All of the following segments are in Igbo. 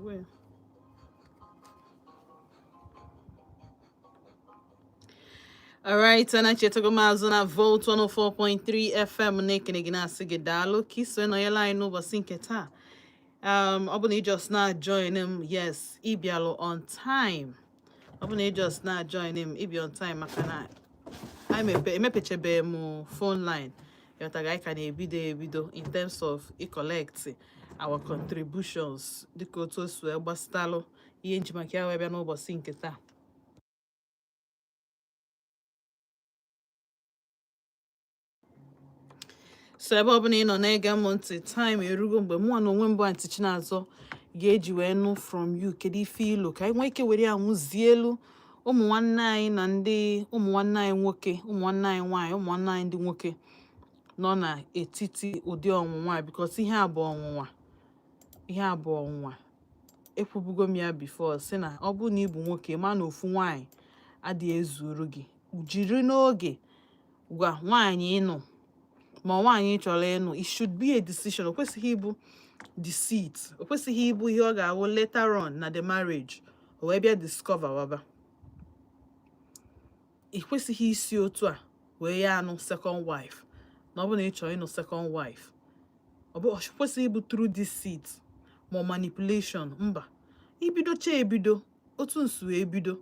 Well. All right, and I check mazuna vote 104.3 FM nekene gina sigedalo kiso no yela ino basinketa. Obuni just not join him. Yes, ibialo on time. Obuni just not join him. Ibi on time makana. I'm a picture be mo phone line. Yota guy can ebido in terms of collect our contributions. The kotos we bastalo. Yenji makia we no basinketa. So ebe ọ bụla ị nọ na-ege m ntị time erugo mgbe mụ na onwe mbụ antị Chinazọ ga-eji wee nụ from you kedu ife ilu ka anyị nwee ike were ya nwụzie elu ụmụ nwanne anyị na ndị ụmụ nwanne anyị nwoke ụmụ nwanne anyị nwaanyị ụmụ nwanne anyị ndị nwoke nọ n'etiti ụdị ọnwụnwa a because ihe a bụ ọnwụnwa ekwubugo m ya before sị na ọ bụrụ na ị bụ nwoke ma na ofu nwaanyị adịghị ezuru gị jiri n'oge gwa nwaanyị ịnụ ma nwaanyị chọrọ ịnụ it should be a decision. O kwesịghị ịbụ deceit. O kwesịghị ịbụ ihe ọ ga-awụ later on na the marriage o wee bịa discover waba. I kwesịghị isi otu a wee ya anụ second wife na ọ bụ na ị chọrọ ịnụ second wife. Ọ kwesịghị ịbụ through deceit ma manipulation. Mba, ibidocha ebido otu nsu ebido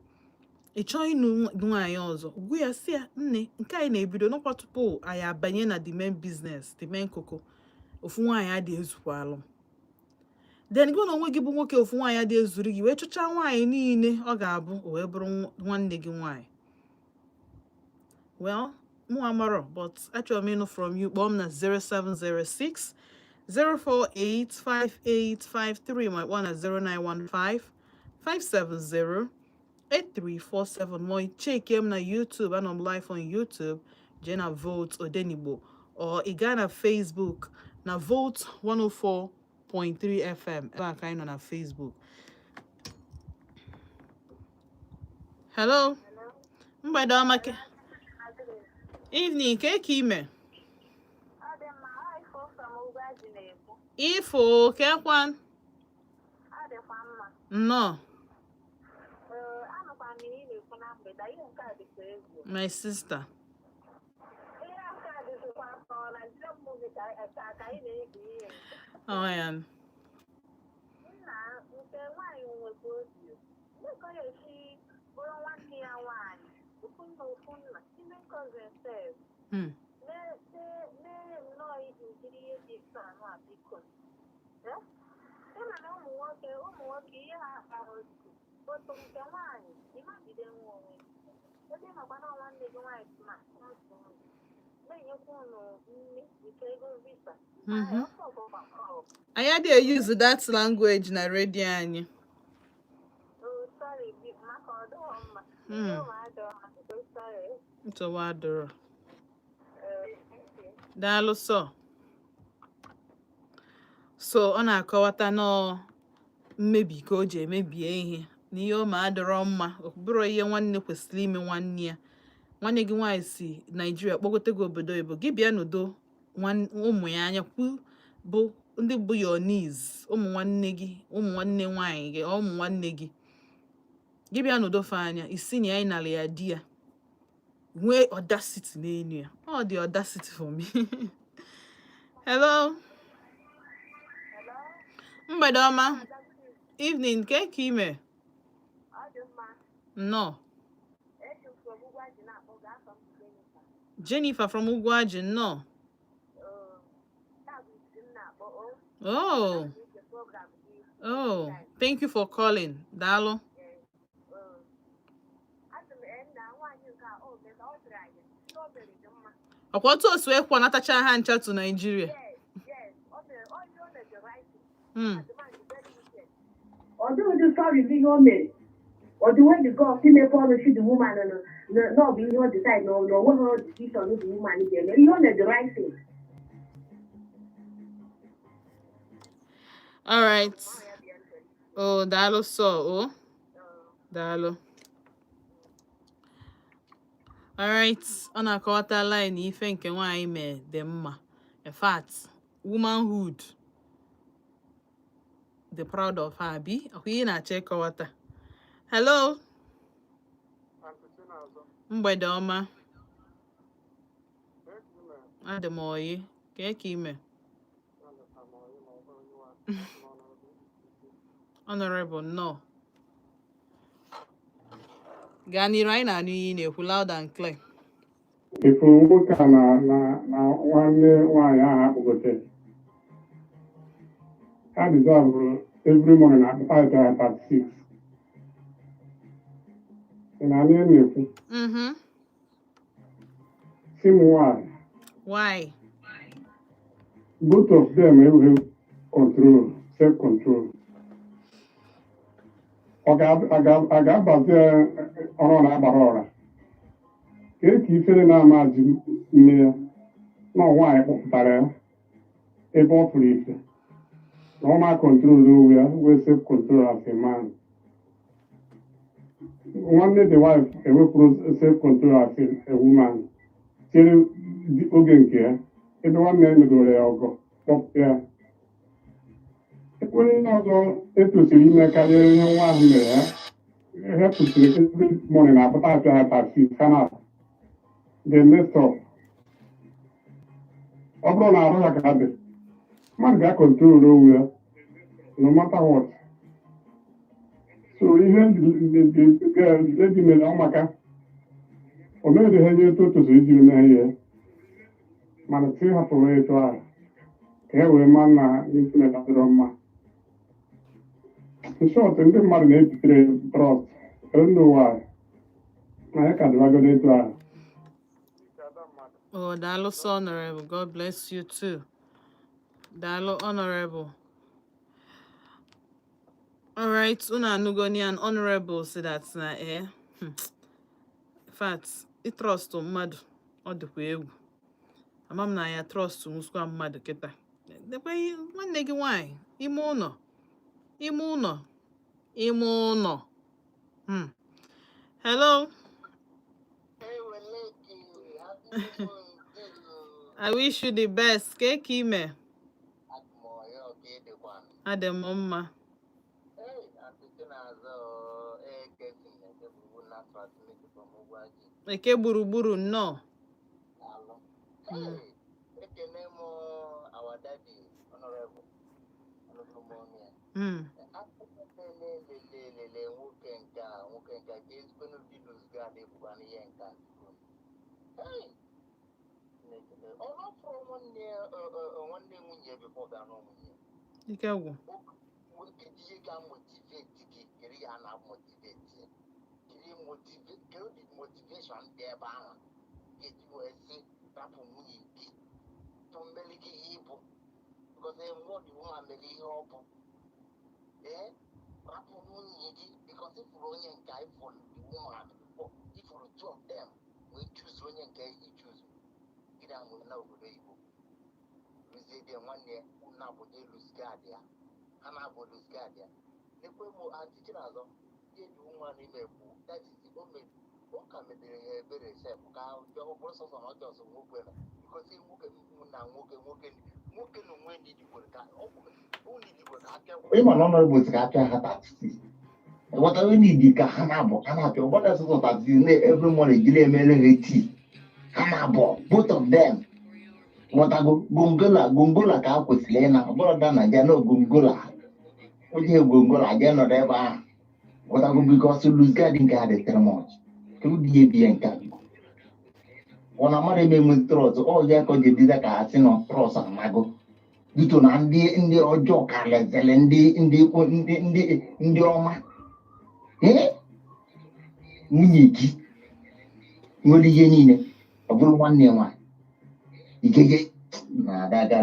ị chọọ ịnụ nwaanyị ọzọ gwa ya si ya nne nke anyị na-ebido n'ọkwa tupu anyị abanye na the main business the main koko ofu nwaanyị adịghị ezukwa alụ then gị na onwe gị bụ nwoke ofu nwaanyị adịghị ezuru gị wee chọcha nwaanyị niile ọ ga-abụ o wee bụrụ nwanne gị nwaanyị. Well, mụ amarọ but achọrọ m ịnụ from you. Kpọọ m na 0706 048 5853 ma kpọọ na 0915 570 8347. More check him na YouTube and I'm live on YouTube. Jenna Vote ODENIGBO or Igana Facebook na Vote 104.3 FM. Back on our Facebook. Hello. Mbadamake. Evening, Kekime. Ifo, Kekwan. No. My sister. Oh, I am. I had to use that language na radio anyị. Nsogbu adọrọ. Daalụ sọ. So ọ na-akọwata nọọ mmebi ka o ji emebie ihe na ihe ọ ma adọrọ mma ọ bụrụ ihe nwanne kwesịrị ime nwanne ya. Nwanne gị nwaanyị si Naijiria kpọgote gị obodo oyibo gị bịa n'udo ụmụ ya anya bụ ndị bụ your niece ụmụ nwanne gị ụmụ nwanne nwaanyị gị ụmụ nwanne gị gị bịa n'udo fe anya isi na ya ịnala ya di ya nwee audacity n'elu ya. Ọ dị audacity for me. Hello. Mgbede ọma. Evening, ka ime? No. Jennifer from Ugwaji, no. Oh. Oh, thank you for calling. Dalo. Ọkwọtụ osu ekwa natacha ha ncha to Nigeria. Although the story is your man, or the way the God female policy the woman and no be you decide no what her decision is the woman is there. You know the right thing. All right. Oh, dalo so. Oh, dalo. All right. On a quarter line, you think why me the mma. In fact, womanhood the proud of her bi you na check water. Hello mgbede ọma adị m oyi ka ime honorable no gaa n'iru anyị na-anụ iyi na-ekwu loud and clear. Ifu nwoke a na nwanne nwaanyị ahụ akpọgote ha deserve every morning at 5:36. Ị na-anụ ihe na-ekwu? Si m why? Both of them have control, self-control. Ọ ga-abazi ọrụ na-agbara ọra ka ifere na-ama ji nne ya na nwaanyị kpọpụtara ya ebe ọ pụrụ ife na ọ na-control onwe ya wee self-control as a man. Nwanne the wife ewepụrụ self-control as a woman chere oge nke ya ebe nwanne ya medoro ya ọgọ kpọpụta ya. Ekwere ihe ọzọ etosiri ime karịa ihe nwa ahụ mere ya hepụsiri every morning na-akpụta apịa ha taxi kana the messed up. Ọ bụrụ na arụ ya ka dị mmadụ ga-akọntrol onwe ya no matter what. So ihe lady mere ọ maka o meghị ihe etu o tosiri iji mee ya mana si hapụrụ etu ahụ ka e wee maa na intanet adịrọ mma. In short, ndị mmadụ na-ebitere trust n'ụwa na ya ka dịbagodo etu ahụ. Oh, Dalo, so honorable. God bless you too. Dalo, honorable. All right, una nugoni and honorable say that's na In fact, it trust to mad or the way. Amam na ya trust to muskwa mad keta. The way one negi why? Imono. Hello. I wish you the best. Cake ime. Adem mama. Eke buruburu no. Ikewu. Ịma na ọnọdụ bụ ka apịa ha taxi. What we need ka ha na-abụ ha na-apịa ụgbọdụ sọsọ taxi na every morning jiri emere ha tii ha na-abụ both of them. Watago gongola ka a kwesịrị ịna ọbụrụda na ja na gongola onye gongola aja nọdụ ebe ahụ. Watago because lose guard nke ha dị too much. Kedu dị ebi nke a biko. Ọ na mmadụ eme enwe trọs ọ ya ka ọ ga-ediza ka ha si na trọs amago. Dito na ndị ọjọọ karịzịrị ndị ọma. Nwunye gị nwere ihe niile ọ bụrụ nwanne nwaanyị ikeke na-aga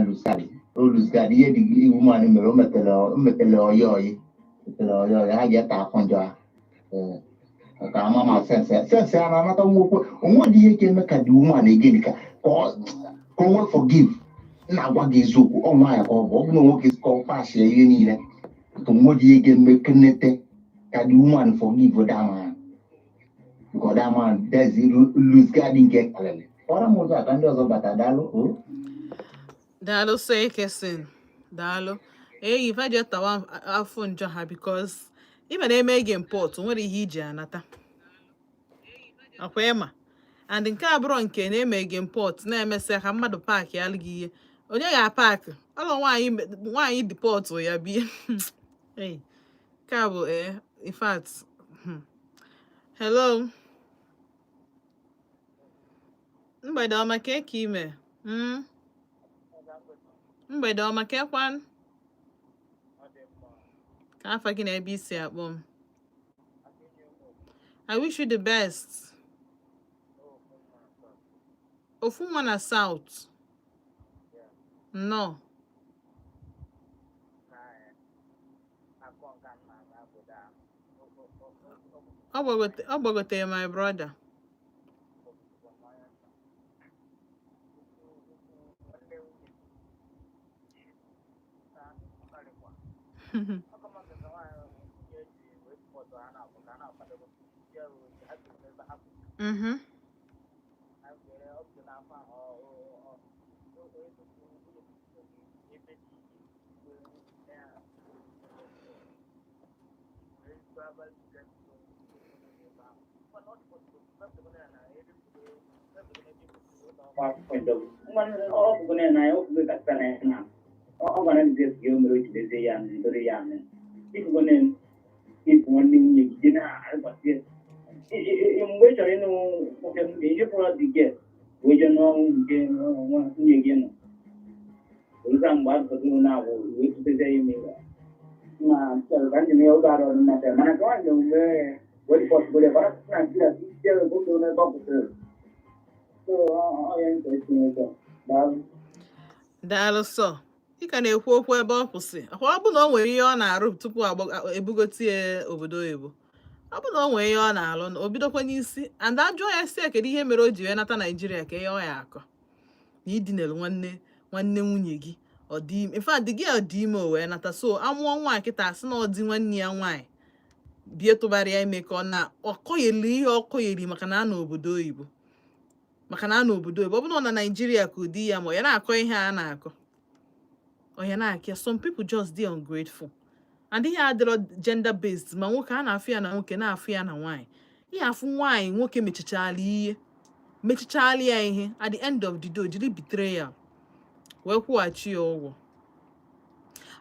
lụsgadi ihe dị iwu mmanụ mere o metere oyi ha ga-eta afọ njọ ha ka ama ma sensị a na-anata nwokwe onwe dị ihe ka eme ka dị umeanụ egedi ka o nwee forgive na-agwa gị eziokwu ọ nwaanyị ka ọ bụ ọ bụ na nwoke ka ọ pashie ihe niile ka onwe dị ihe ga-eme kenete ka dị umeanụ forgive dama because that man there's lose guard nke kalele ọra m ụzọ aka ndị ọzọ bata daalụ Dalo say kesin. Dalo. If I just a phone job because even they make import, what is he janata? Akwema. And in Cabro and Ken, they make import, name say Hamado Park, Yalgi. Onye ya park. I don't why you deport or ya be. Hey, Cabo, in fact. Hello. Mgbede ọma ka ime. Mgbede ọma ka ekwan. Ka afa gị na ebe isi akpọ m. I wish you the best. Ofu nwa na South. No. Ọ gbagotere my brother. Mm-hmm. Daalụ sọ. Ị ka na-ekwu okwu ebe ọ kwụsị. Ọ bụ na o nwere ihe ọ na-arụ tupu ebugote ya obodo oyibo. Ọ bụ na o nwere ihe ọ na-alụ, o bidokwa n'isi. And ajụọ ya si kedu ihe mere o ji wee nata Naijiria ka ihe ọ ya akọ. Na idinelu nwanne nwunye gị. Ọ dị ime. In fact, the girl dị ime o wee nata. So, amụọ nwa kịta asị na ọ dị nwanne ya nwaanyị. Bie tụbara ya ime ka ọ na ọkọgheli ihe ọkọgheli maka na anọ obodo oyibo. Ọ bụ na ọ na Naijiria ka ụdị ya ma ya na-akọ ihe a na-akọ. Ọ ya na-akịa. Some people just dey ungrateful. And ihe adịrọ gender based ma nwoke a na-afụ ya na nwoke na-afụ ya na nwaanyị. Ihe afụ nwaanyị nwoke mechichala ya ihe at the end of the day jiri betrayal wee kwụghachi ya ụgwọ.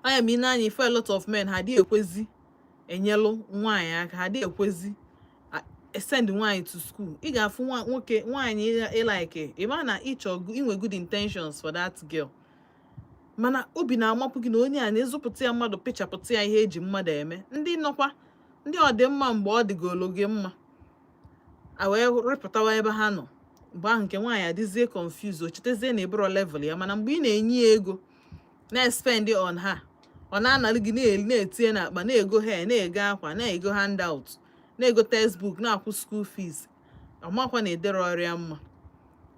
Anya m ị na-anya ife a lot of men ha dị ekwezi enyelụ nwaanyị aka, ha dị ekwezi send nwaanyị to school. Ị ga-afụ nwoke nwaanyị ịlike ịma na inwe good intentions for that girl. Mana obi na-amapụ gị na onye a na-ezupụta ya mmadụ pịchapụta ya ihe eji mmadụ eme. Ndị ọdịmma mgbe ọ dịgolo gị mma a wee rịpụtawa ebe ha nọ. Mgbe ahụ nke nwaanyị adịzie confused, o chetezie na ịbụrụ level ya. Mana mgbe ị na-enye ya ego na-spend on ha, ọ na-analụ gị na-etinye n'akpa, na-ego hair, na-ego akwa, na-ego handout, na-ego textbook, na-akwụ school fees. Ọmakwa na-edere ọrịa mma.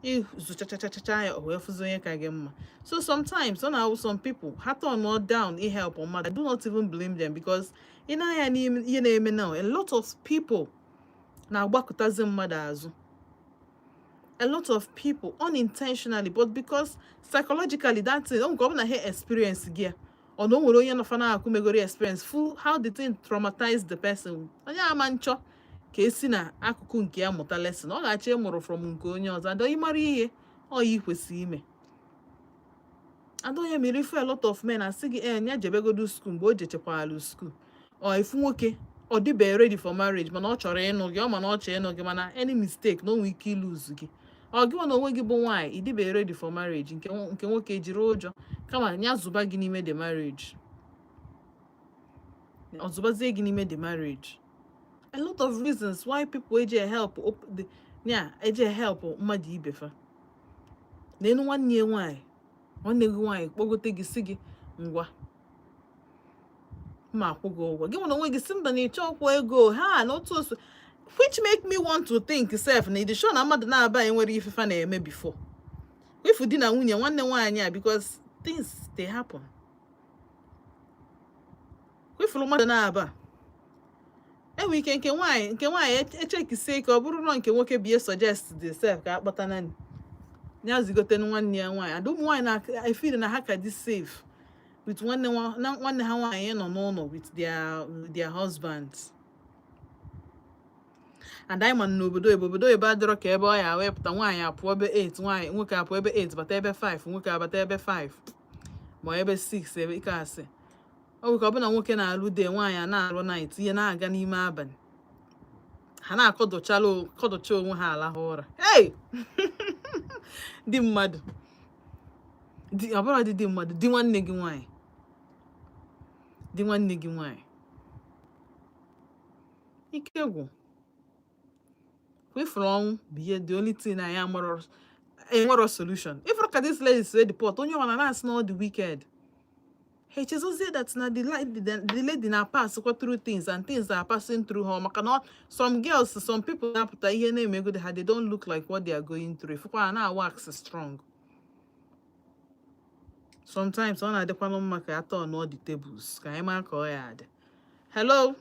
Izuchachachacha ya o wee fụzi onye ka gị mma. So sometimes some people ha turn down help mmadụ. I do not even blame them because ị na-anya ihe na-eme now, a lot of people na-agbakụtazi mmadụ azụ. A lot of people unintentionally, but because psychologically that's it. Ọ bụ na ha experience gị ọ na o nwere onye nọfa na-akụ megoro experience full how the thing traumatized the person. Onye ama nchọ ka esi na akụkụ nke ya mụta lesson. Ọ ga-achọ ịmụrụ from nke onye ọzọ. Adọ ịmara ihe ọ ya kwesịrị ime. Adọ ya mere ife a lot of men asị gị nya jebegodu school mgbe o jechekwala school. Ọ ifu nwoke ọ dịbe ready for marriage mana ọ chọrọ ịnụ gị, ọ mana ọ chọrọ ịnụ gị mana any mistake na o nwere ike ilose gị. Ọ gị na onwe gị bụ nwaanyị ị dịbe ready for marriage nke nwoke jiri ụjọ kama nya zụba gị n'ime the marriage. Ọ zụbazie gị n'ime the marriage. A lot of reasons why people eje help mmadụ ibefa. Na-enu nwanne gị nwaanyị kpọgote gị si gị ngwa ma akwụ gị ụgwọ. Gị na onwe gị si mba na ịchọ ọkwụ ego ha na otu osu, which make me want to think self na ịdị sure na mmadụ na-aba enwere ifefa na-eme before. Ifu di na nwunye nwanne nwaanyị a because things they happen. Ifuru mmadụ na-aba enwe ike nke nwaanyị echekisie ka ọ bụrụ na nke nwoke bie suggest the self ka akpọta nani ya zigote nwanne ya nwaanyị. Ada ụmụ nwaanyị na-efeel na ha ka dị safe with nwanne ha nwaanyị nọ n'ụlọ with their husbands. And anyị ma n'obodo oyibo adịrọ ka ebe ọ ya wepụta nwaanyị apụọ ebe 8 nwoke apụọ ebe 8 bata ebe 5 nwoke abata ebe 5 ma ebe 6 ebe ike asị ọ bụ ka ọ bụ na nwoke na-alụ de nwaanyị a na-alụ night ihe na-aga n'ime abalị ha na-akọdụcha onwe ha alahụ ụra. Hey! Di mmadụ ọ bụrụ dị mmadụ di nwanne gị nwaanyị ike gwụ ifuru ọnwụ bụ ihe the only thing anyị enwero solution. Ifuru ka this lady say the pot onye ọbụla na-asị na ọ dị wicked. Hey, chezozie that na the lady na-pass through things and things are passing through her maka na some people na-apụta ihe na-emegode ha they don't look like what they are going through. Ifukwa na wax strong. Sometimes ọ na-adịkwanụ mma ka atọ on all the tables ka anyị mara ka ọ ya adị. Hello?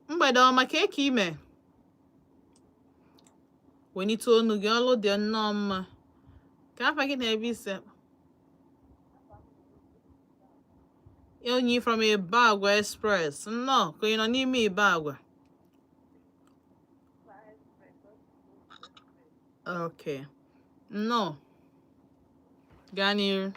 Mgbede ọma ka eke ime wenite onu gị ọlụ dị nnọọ mma ka afa gị na-ebe ise onye from Ibagwa Express nnọọ ka ị nọ n'ime Ibagwa. Okay nnọọ gaa n'iru.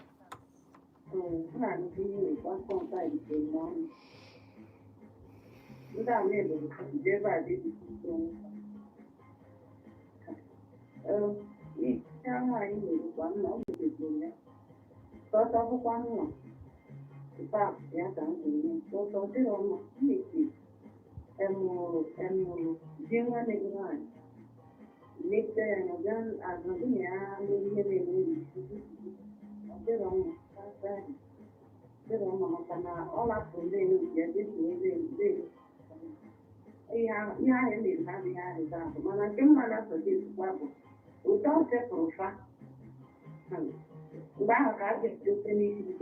Mgbe ahụ ka a ga-eji ofe n'isi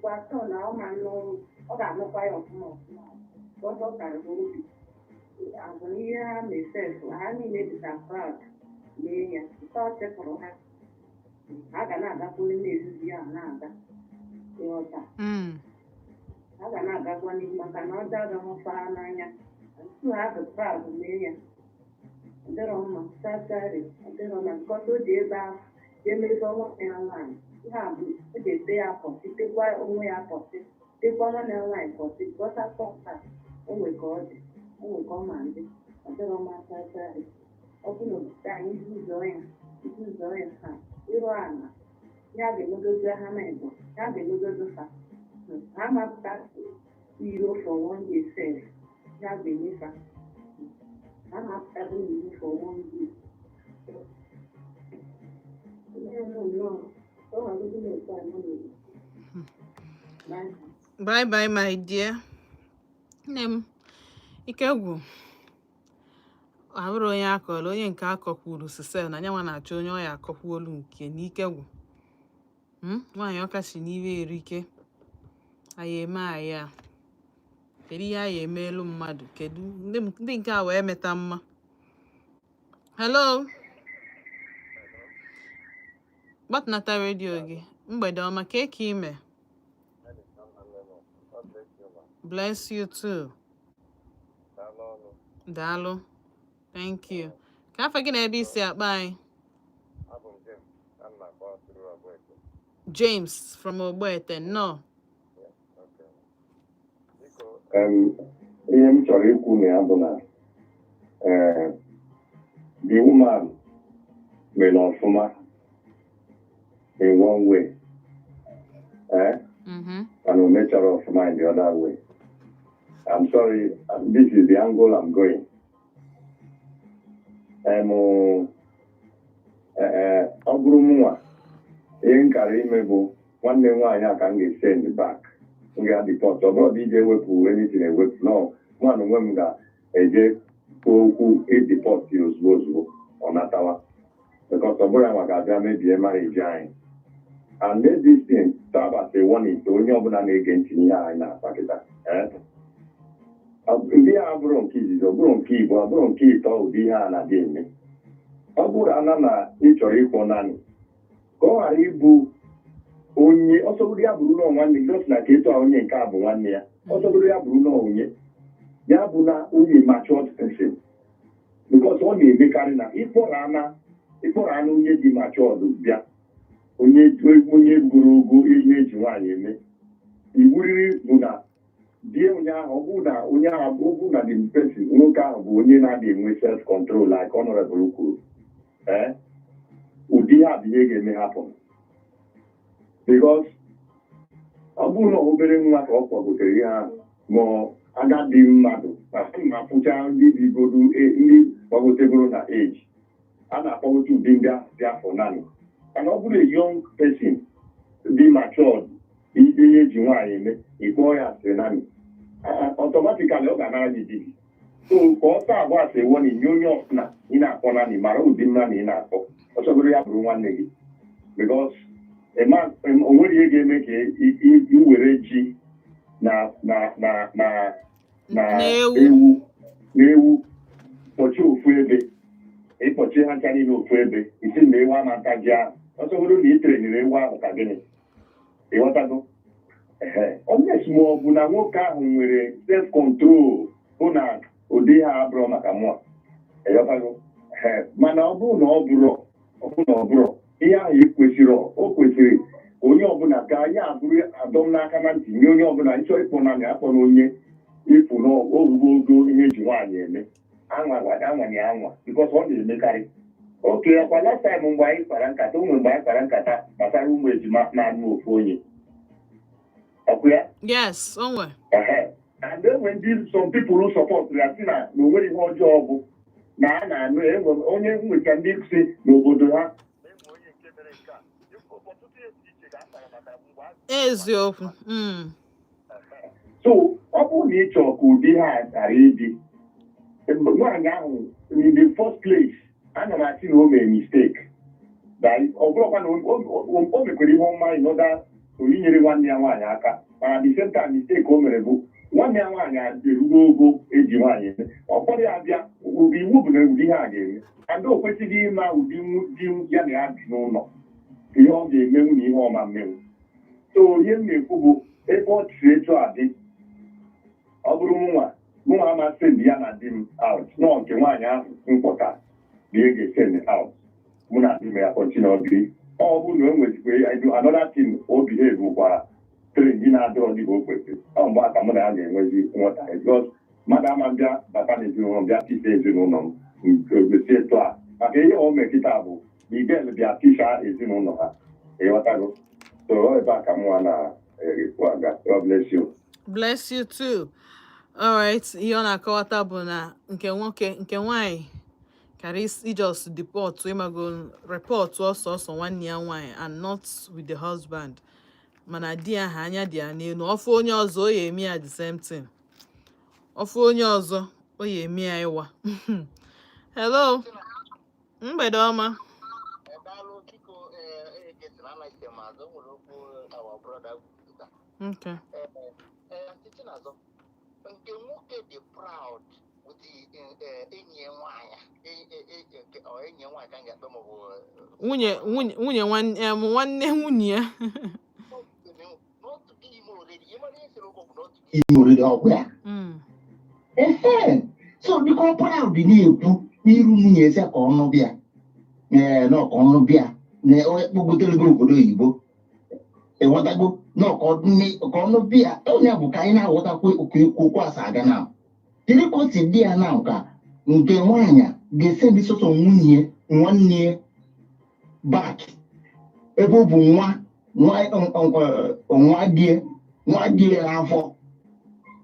kwasọ na ọ ma n'ọrụ ọ ga-anụkwa ya ọfụma ọzọ kara obi azụ ihe ha na-esefu ha niile dịka proud mee ya ụtọ chepụrụ ha ha ga na-agakwuru na-ezuzi ya na-aga ịghọta ha ga na-agakwa n'ihu maka na ọjọọ agaghọfara n'anya ntu ha bụ proud mee ya ọdịrọ mma satari ọdịrọ na nkọta o ji ebe ahụ emezi ọnwa ya nwaanyị ihe a bụ o ji ete ya pọsị tekwa onwe ya pọsị tekwa nwanne ya nwaanyị pọsị gọta pọsa onwe ka ọ dị onwe ka ọ ma ndị ọdịrọ mma satari ọ bụ na obodo anyị izuzọ ya ha ịrụ ala ya ga-emedozi ha na igbo ya ga-emedozi ha mapụta iro for one day sef ya ga-enyefa ha mapụta iro for one day. Bye bye my dear. Nne m ike gwụ abụrụ onye akọrọ onye nke akọkwuru sisel na nyanwa na-achọ onye ọ ya akọkwu olu nke n'ike gwụ nwaanyị ọkachi n'iwe erike anyị eme anyị a kedu ihe anyị emeelu mmadụ kedu ndị nke a wee meta mma. Hello? Gbatnata redio gị mgbede ọma ka eke ime. Bless you too. Daalụ. Thank you. Ka afọ gị na ebe isi akpa anyị? James from Ogbete. No. Ihe m chọrọ ikwu na ya bụ na the woman mere ọfụma in one way. And we make sure of mine the other way. I'm sorry, this is the angle I'm going. Ọ bụrụ mụnwa ihe m kara ime bụ nwanne nwaanyị a ka m ga-esi in the back m ga-adịpọt ọ bụrụ ije ewepụ anything ewepụ no nwanne onwe m ga-eje kwuo okwu ịdịpọt ya ozugbo ọ natawa because ọ bụrụ ya maka abịa mebie marriage anyị. And let this thing serve as a warning to onye ọbụla na-ege ntị n'ihe anyị na-akpakịta. Ndị a bụrụ nke izizi, ọ bụrụ nke Igbo, ọ bụrụ nke ịtọ ụdị ihe a na-adị eme. Ọ bụrụ ana na ị chọrọ ịkwọ naanị ka ọ ghara ịbụ onye onye ọsọbụrụ ya bụrụ na nwanne just like etu a onye nke a bụ nwanne ya ọsọbụrụ ya bụrụ na onye ya bụ na onye matured person because ọ na-emekarị na ịkpọrọ ana onye dị matured bịa onye gụrụ ogo ihe eji nwaanyị eme iwuriri bụ na die onye ahụ ọ bụ na onye ahụ ọ bụ na the person nwoke ahụ bụ onye na-adị enwe self control like honorable kwuru ụdị ha bụ ihe ga-eme hapụ because ọ bụrụ na obere nwa ka ọ kpọgotere ihe ahụ ma agadi mmadụ ma pụcha ndị bigodo ndị gbagotegoro na age a na-akpọgote ụdị ndị ahụ dị afọ naanị mana ọ bụrụ a young person dị matured ihe eji nwaanyị eme ịkpọọ ya asịrị naanị automatically ọ ga-anara gị dibi so ka ọ saa abụọ asị wọ na inye onye ọbụla ị na-akpọ naanị mara ụdị naanị ị na-akpọ ọ chọgoro ya bụrụ nwanne gị because o nwere ihe ga-eme ka ị were ji na ewu kpọchie ofu ebe ịkpọchie ha ncha niile ofu ebe isi na ewu ama nta ji ahụ ọsọ bụrụ na ị trenyere ewu ahụ ka gịnị ịghọtago onye ma ọ bụ na nwoke ahụ nwere self control bụ na ụdị ha abụrụ maka mụa ịghọtago mana ọ bụrụ na ọ bụrụ ihe ahụ o kwesịrị onye ọbụla ka anyị abụrụ adọm n'aka na ntị nye onye ọbụla ịchọ ịkpọ naanị akpọ na onye ịpụ n'orugo ogo ihe eji nwaanyị eme anwa bikọs ọ na-emekarị oke akwa last time mgbe anyị kpara nkata mgbe anyị kpara nkata gbasara ụmụ ejima na-anụ ofu onye ọkụ ya yes onwe and then when some people support ya si na onwere ihe ọjọọ bụ na a na-anụ onye nweta ndị si n'obodo ha eziokwu so ọ bụrụ na ị chọrọ ka ụdị ha ghara ịdị nwaanyị ahụ in the first place ana m asị na o mere mistake ọ bụrụkwa na o mekwara ihe ọma ịnọda inyere nwanne ya nwaanyị aka mana the same time mistake o mere bụ nwanne ya nwaanyị erugo ogo eji nwaanyị eme ọkpọrọ ya bịa iwu bụ na ụdị ha ga-eme ndị o kwesịghị ịma ụdị di ya na ya bi n'ụlọ ihe ọ ga-emenwu na ihe ọma mmenwu so ihe m na-ekwu bụ ebe ọ chiri etu a dị ọ bụrụ mụnwa amasị ndị ya na di m out nọ nke nwaanyị ahụ mkpọta na ihe ga-esend out mụ na di m ya kọntina obiri ọ bụ na o nwezikwa another thing o behave gwara tren ndị na-adịrọ dịka o kwesịrị ọ mgbe aka mụ na ya ga-enwezi nghọta because mmadụ ama bịa bata n'ezinụlọ bịa tisa ezinụlọ m gosi etu a maka ihe o mekịta bụ na igel bịa tisha ezinụlọ ha ịghọtago so ebe a ka mụnwa na-ekwu aga. God bless you. Bless you too. All right, ihe ọ na-akọwata bụ na nke nwoke nke nwaanyị kara ijos deport ịmago report ọsọsọ nwanne ya nwaanyị and not with the husband mana di ya ha anya dị ya n'elu ọfụ onye ọzọ o ya eme ya the same thing ọfụ onye ọzọ o ya eme ya ịwa hello mgbede ọma okay nke nwoke dị proud with enyi ya nwaanyị enyi ya nwaanyị ka m ga-akpọ maọbụ nwanne nwunye ya ime oriri ọgwụ ya so biko proud na-ekwu n'iru nwunye eze ka ọnụ bịa na ọka ọnụ bịa na kpọgotere gị obodo oyibo ịghọtago ka ọnụ bịa onye bụ ka anyị na-aghọtakwa okwu asa aga na dịrị ka o si dị ya na nka nke nwaanyị ga-ese ndị sọsọ nwanne bak ebe ọ bụ nwa die afọ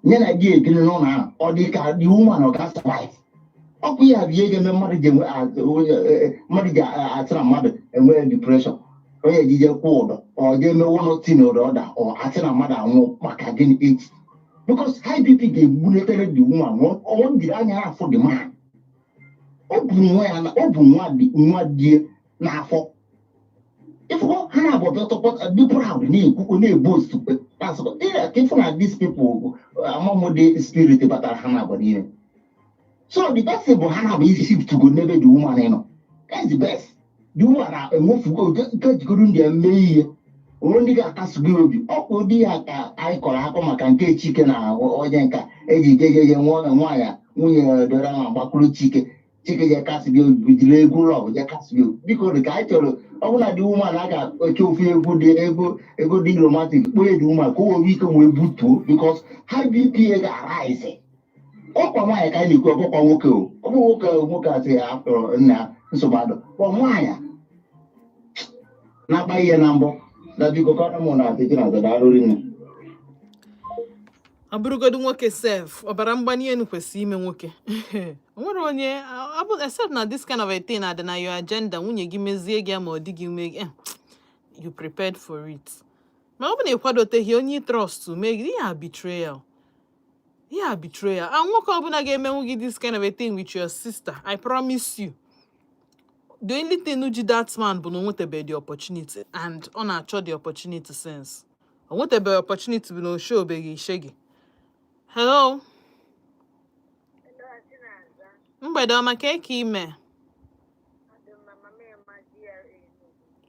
nye na di ekele n'ụlọ ahụ ọ dị ka dị woman ọ ga-survive ọkụ ya bụ ihe ga-eme mmadụ ga-atịra mmadụ enwere depression onye ejije kwụ ụdọ ọ ga-eme wọnọti na ụdọ ọda ọ asị na mmadụ anwụ maka gịnị echi because high BP ga-egbunetere the woman ọ jiri anya afọ the man ọ bụ nwa die n'afọ ifụkọ ha na-abụ dị proud na-ekwu na-ebost ịfụ na these people amamode spirit batara ha na-abụ niile so the best bụ ha na-abụ isi shift go n'ebe the woman nọ that's the best the woman na-enwefugo nke jikọrọ ndị eme ihe Only got us good. Oh, dear, I call Apple Macanke chicken or Yanka, Eddie one and wire, we are the Bakuru chicken. Chicken your castle with Lego, your castle. Because the guy told I want to do woman like a feel a good deal romantic way do my go weekend with Butu because how do you pay a rise? Oh, my kind of go Woko say after now, so bad. Well, Maya. Not by your number. That you go on taking out the Darwin. Abụrụgodu nwoke sef ọbara mgbali elu kwesịrị ime nwoke nwere onye except na this kind of a thing adị na your agenda nwunye gị mezie gị ma ọ dị gị ume you prepared for it ma ọ bụ na ịkwadoteghị onye trust mee gị betrayal nwoke ọbụla ga-emenwu gị this kind of a thing with your sister I promise you the only thing ji that man bụ na o nwetebe the opportunity and ọ na-achọ the opportunity sense o nwetebe opportunity bụ na o shobeghị ishe gị. Hello. Mgbede ọma ka ime.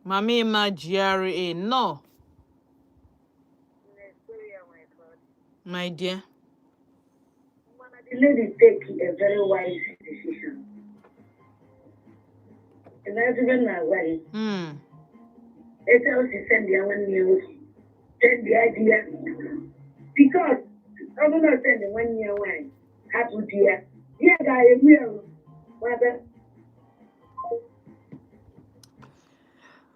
Mama Emma GRA no. My dear. The lady take a very wise decision. And that's even my way. It's also send the one news. Send the idea. Because I'm not sending 1 year wine. Happy dear. Yeah, I will.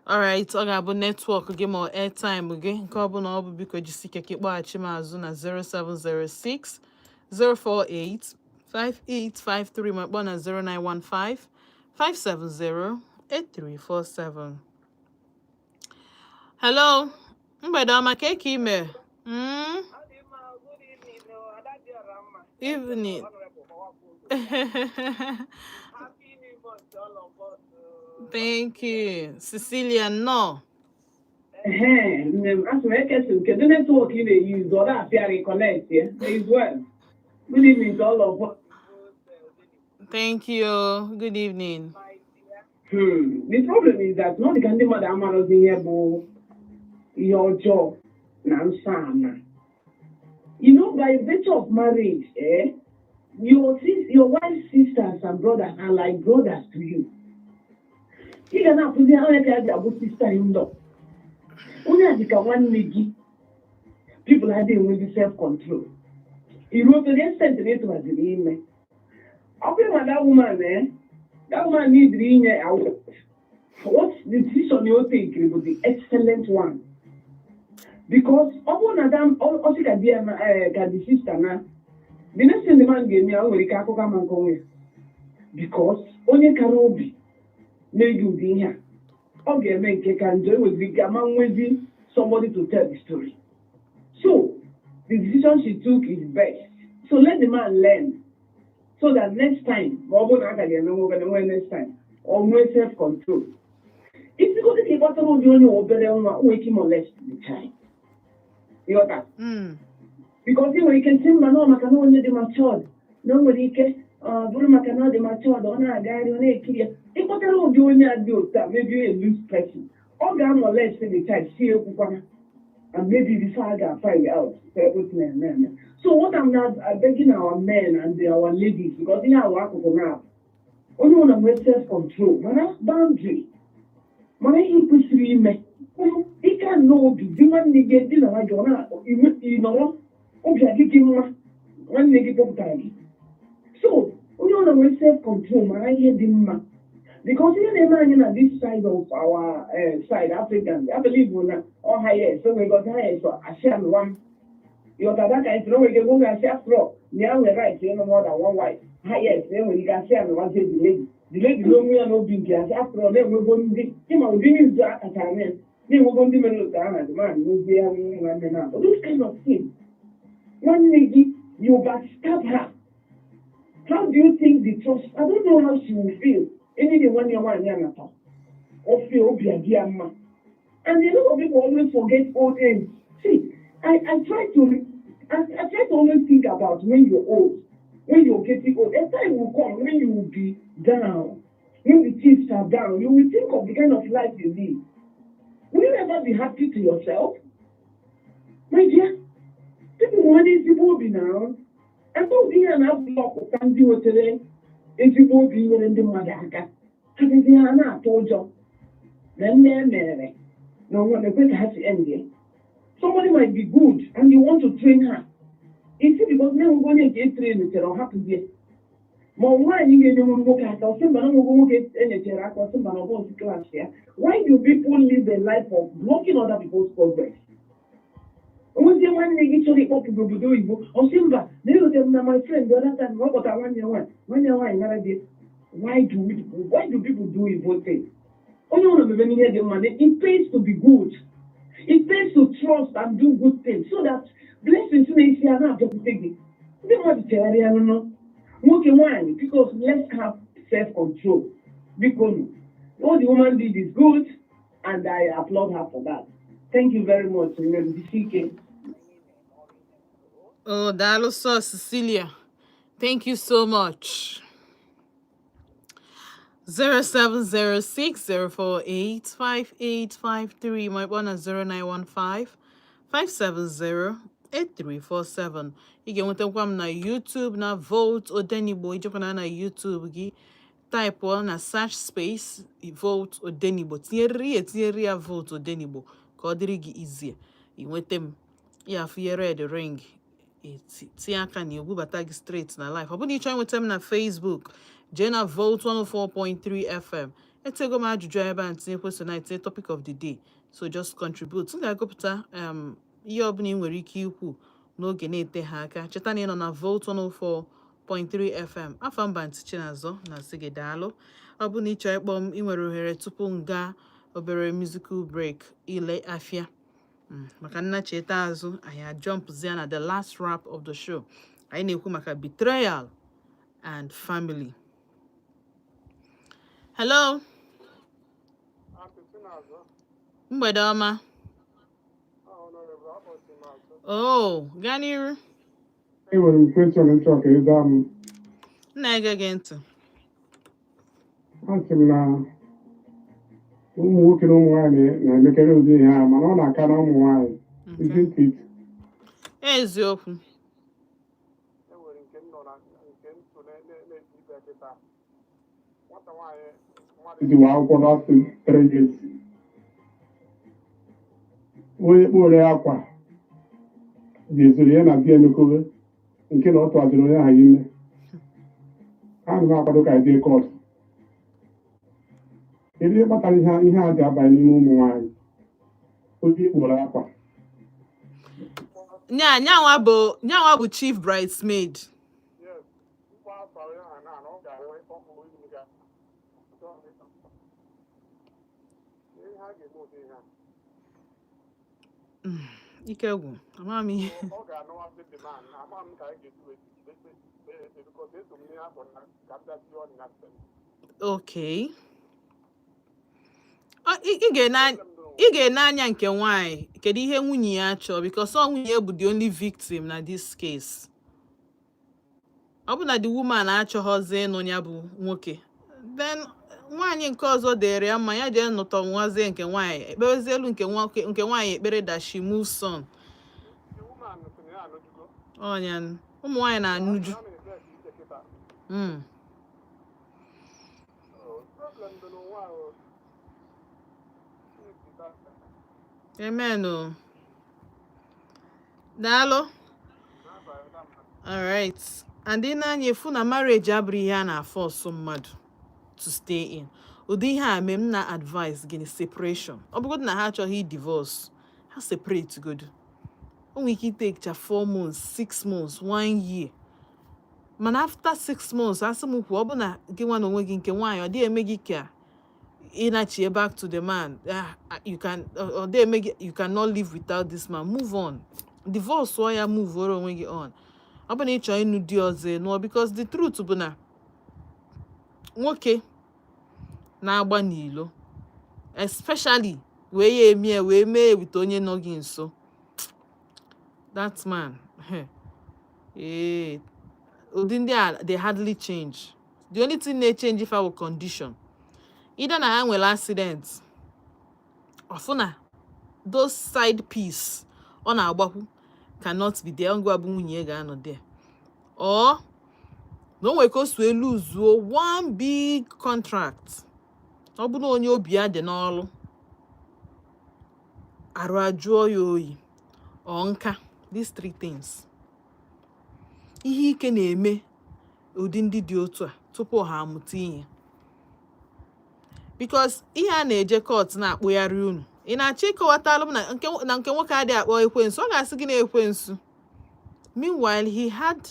All right, ọ ga-abụ network gị ma airtime gị nke ọ bụla ọ bụ biko jisi ike kpọghachi m azụ na 0706 048 5853 ma kpọọ na 0915 570 8347. Hello. Mgbede ọma ka ime. Evening. Thank you. Cecilia, no. As Kedu network you use or that you connect here as well. Good evening to all of us. Thank you. Good evening. The problem is that not the kind of mother amaros in here, but your job, Nansana. You know, by virtue of marriage, your wife's sisters and brothers are like brothers to you. You cannot put the sister in law. Only as you can one niggy. People are dealing with self-control. You wrote the sentence was the email. Okay, that woman, that woman needs the out. What decision you take will be excellent one. Because upon Adam, also can be the sister now. The next thing the man gave me, I will come and come because only can be made you be here. Okay, make a can do with the among with somebody to tell the story. So the decision she took is best. So let the man learn. So that next time, next time, or more self-control. If you go to the bottom of the only wake him or less the time. You know that? Because you can say, no, I can only be matured. Nobody can, Burma cannot be matured on a guy on a kid. If what I don't do when you do that, maybe a loose person. Or down or less in the child, see you, and maybe the father find out. So, what I'm not begging our men and our ladies, because in our work now, only want to self control, boundary. Mana ikwesịrị ime ị ka n'obi di nwanne gị dị na ajọ na ịnọrọ obi adịghị mma nwanne gị kpọpụtara gị so onye ọ na-enwe self control mara ihe dị mma because ihe na-eme anyị na this side of our side African I believe na all highest so we got highest so asham one you got that kind of we go and say after now we right you know more than one wife highest then when you can say and one say the lady don't mean no big gas after all then we go to him will be in that time then we go to Melu down and the man will be having now those kind of things one lady you backstab her how do you think the trust I don't know how she will feel anything when you're one year or feel and a lot of people always forget old age see I try to always think about when you're old when you're getting old, a time will come when you will be down. When the chips are down, you will think of the kind of life you live. Will you ever be happy to yourself? My dear, people want ezigbo obi now. And so here na block ka ndị wetere ezigbo obi nyere ndị mmadụ aka. Adịghị ha na-atụ ụjọ na nne mere na onwe na-ekwe ka ha si end. Somebody might be good and you want to train her. It's because now we're going to get trained to happen there. Why do people live a life of blocking other people's progress? Why do my friend the other time? Why do people do evil things? It pays to be good. It pays to trust and do good things so that blessings may see another thing. They want to tell you, no. Nwanyi, because let's have self-control. Because what the woman did is good, and I applaud her for that. Thank you very much, CK. Oh, Dilu, Cecilia. Thank you so much. 0706-048-5853. My one is 0915-570-8347. You can nweta m na YouTube na Vote Odenigbo. Ijekwana na YouTube gị. Type na search space Vote Odenigbo. Tinyere ya Vote Odenigbo ka ọ dịrị gị easier. You nweta m. Ya afụ red ring. Tinye aka na ebubata gị straight na life. Ọ bụrụ na ị chọọ nweta m na Facebook, jee na Vote 104.3 FM. Etego m ajụjụ ebe a ntinye question na itinye topic of the day. So just contribute. M ga-agụpụta ihe ọbụla ị nwere ike ikwu n'oge na-ete ha aka. Cheta na ị nọ na Vote 104.3 FM. Afa mba ntị Chinazọ na sị gị daalụ. Ọ bụ na ị chọọ ịkpọ m, ị nwere ohere tupu m gaa obere musical break ile afịa. Maka nna cheta azụ, anyị jumpzie na the last wrap of the show. Anyị na-ekwu maka betrayal and family. Hello. Mgbede ọma. Oh, gaa n'iru. Enwere m question nchọ ka ịza m. Na-ege gị ntị. Asị m na ụmụ nwoke na ụmụ nwaanyị na-emekere ụdị ihe a, mana ọ na-aka na ụmụ nwaanyị. Isn't it? Eziokwu. Ijiwa akwụkwọ n'ọsị 3 years. Onye kpọrọ akwa ga-ezuru ya na bịa emekowe nke na ọ tụgharịrị onye ahụ ime. Ha na-akwado ka jee kọọtụ. Kedu ihe kpatara ihe a ji abanye n'ime ụmụ nwaanyị? Onye kpọrọ akwa. Nyanwa bụ chief bridesmaid. Ike gwụ, ama m ihe. Okay. Ị ga-ene anya nke nwaanyị kedu ihe nwunye ya chọọ, because ọ nwunye ya bụ the only victim na this case. Ọ bụ na the woman achọghọzi ịnụ ya bụ nwoke, then nwaanyị nke ọzọ dere ya mma ya jee nụtọ nwazie nke nwaanyị ekperezi elu nke nwaanyị ekpere that she moves on. Ọnya ụmụ nwaanyị na-anụju. Amen. Daalụ. All right. And then anyị efu na marriage abụrụ ihe a na-force mmadụ to stay in. Ụdị ihe a m na advice gịnị separation. Ọ bụgodị na ha achọghị divorce, ha separate good. O nwere ike take 4 months, 6 months, 1 year. Mana after 6 months, asị m kwuo, ọ bụ na gị nwa na onwe gị nke nwaanyị ọ dị eme gị ka ịnachie back to the man. You cannot live without this man. Move on. Divorce or ya move or onwe gị on. Ọ bụ na ị chọọ ịnụ di ọzọ no, because the truth bụ na nwoke na-agba n'ilo, especially wee ya emie wee mee with onye nọ gị nso, that man ụdị ndị a they hardly change. The only thing they change if our condition, either na ha nwere accident Ofuna, those side piece on our bahu cannot be there. There. Or no way cause we lose one big contract. Obuno onye obi ade n'olu. Aru ajuo ya oyi. Onka. These three things. Ihe ike na-eme ụdị ndị dị otu a tupu ha amụta ihe. Because ihe a na-eje court na-akpụgharị unu. Ị na-achọ ịkọwatalụ m na nke nwoke adịghị akpọ ekwensu. Ọ ga-asị gị na ekwensu. Meanwhile, he had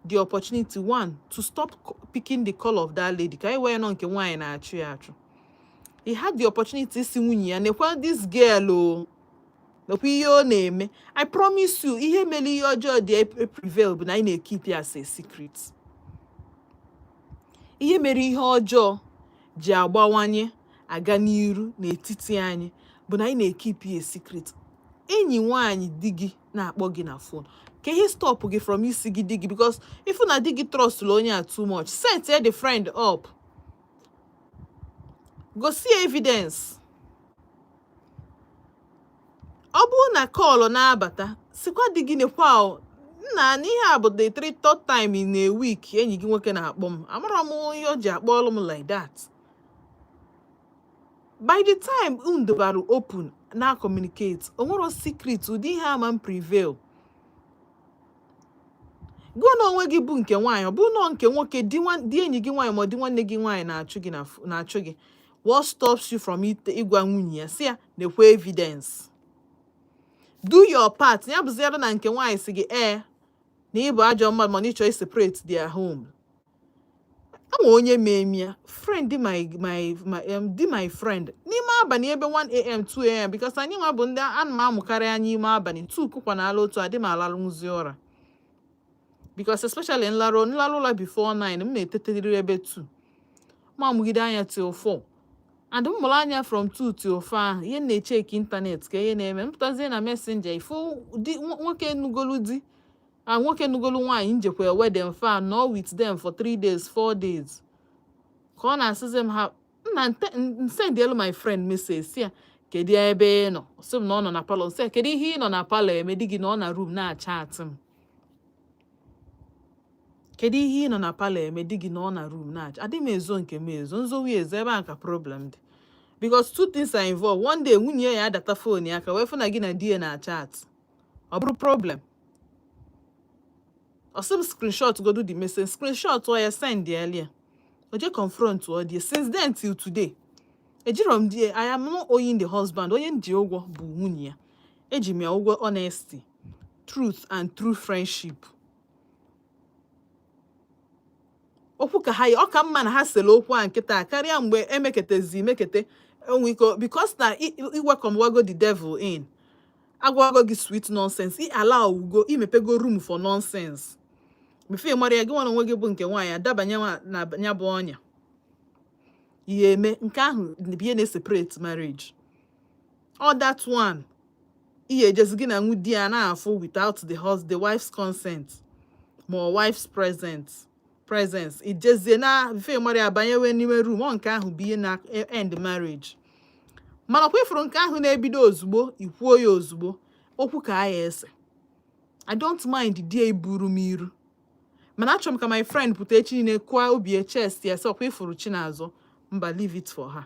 the opportunity, one, to stop picking the call of that lady. Ka iwe no nke nwaanyị na-achụ ya achụ. He had the opportunity isi nwunye ya nekwa this girl o. Nekwa ihe ọ na-eme. I promise you, ihe mere ihe ọjọọ dị prevail bụ na ị na-keep ya as a secret. Ihe mere ihe ọjọọ ji agbawanye aga n'iru n'etiti anyị bụ na ị na-keep ya a secret. Enyi nwaanyị di gị na-akpọ gị na phone. Can he stop you from isi gị di gị? Because if you na di gị trust onye too much, set the friend up. Go see evidence. Ọ bụrụ na call na-abata, sikwa di gị nekwa o. Nna n'ihe a bụ the third time in a week enyi gị nwoke na-akpọ m. Amara m onye o ji akpọlụ m like that. By the time undobaru open na communicate, onwero secret ụdị ihe ama m prevail. Gwa na onwe gị bụ nke nwaanyị, ọ bụ na nke nwoke di enyi gị nwaanyị ma di nwanne gị nwaanyị na-achụ gị. What stops you from ịgwa nwunye ya? Si ya nekwa evidence. Do your part. Ya bụziara na nke nwaanyị si gị na ịbụ ajọ mmadụ ma n'ịchọ separate their home. Ama onye memia friend my friend n'ime abalị ebe 1 a.m. 2 a.m. because anyị nwa bụ ndị ana m amụkarị anyị ime abalị 2 kụkwa na ala otu adị m alalụzi ụra. Because especially nlarụ ụlọ before 9 m na-eteterịrị ebe 2 ma mụgide anya till 4 and m mụrụ anya from 2 till 4 ihe na-echek internet ka ihe na-eme mpụtazie na messenger ifo nwoke nugolu di nwoke nugolu nwaanyị njekwa wedding fan no with them for 3 days 4 days ka ọ na-asịzi m ha send my friend message si ya kedu ebe ị nọ sị m na ọ nọ na palọ sị kedu ihe ị nọ na palọ eme di gị na ọ na room na-achat m. Kedu ihe ị nọ na palọ eme di gị na ọ na room na-achat. Adị m ezo nke m ezo nzowi ezo ebe a ka problem dị. Because two things are involved. One day nwunye ya data phone ya ka wee fụ na gị na di ya na-achat. Ọ bụrụ problem. Or some screenshot go do the message. Screenshot or you send the earlier. Or just confront or the since then till today. I am not owing the husband. Oyen Diogo bu nwunye. Ejimi ogo honesty, truth and true friendship. Okwu ka ha ọ ka mma na ha sele okwu a nkịta karịa mgbe emekete because na I welcome wago the devil in. Agwago gị sweet nonsense. I allow go imepego room for nonsense. Mefe mara ya gị nwana onwe gị bụ nke nwaanyị adabanye na nya bụ ọnya. Ihe eme nke ahụ biye na separate marriage. All that one. Ihe ejezi gị na nwudi ya na-afụ without the wife's consent. More wife's presence. Ijezi na mefe mara ya banyewe n'ime room ọ nke ahụ biye na end marriage. Mana kwefuru nke ahụ na-ebido ozugbo ikwuo ya ozugbo okwu ka aya ese. I don't mind die buru m iru. Mana achọrọ m ka my friend pụta echi niile kwa obi chest ya sọ kwefuru Chinazọ mba leave it for her.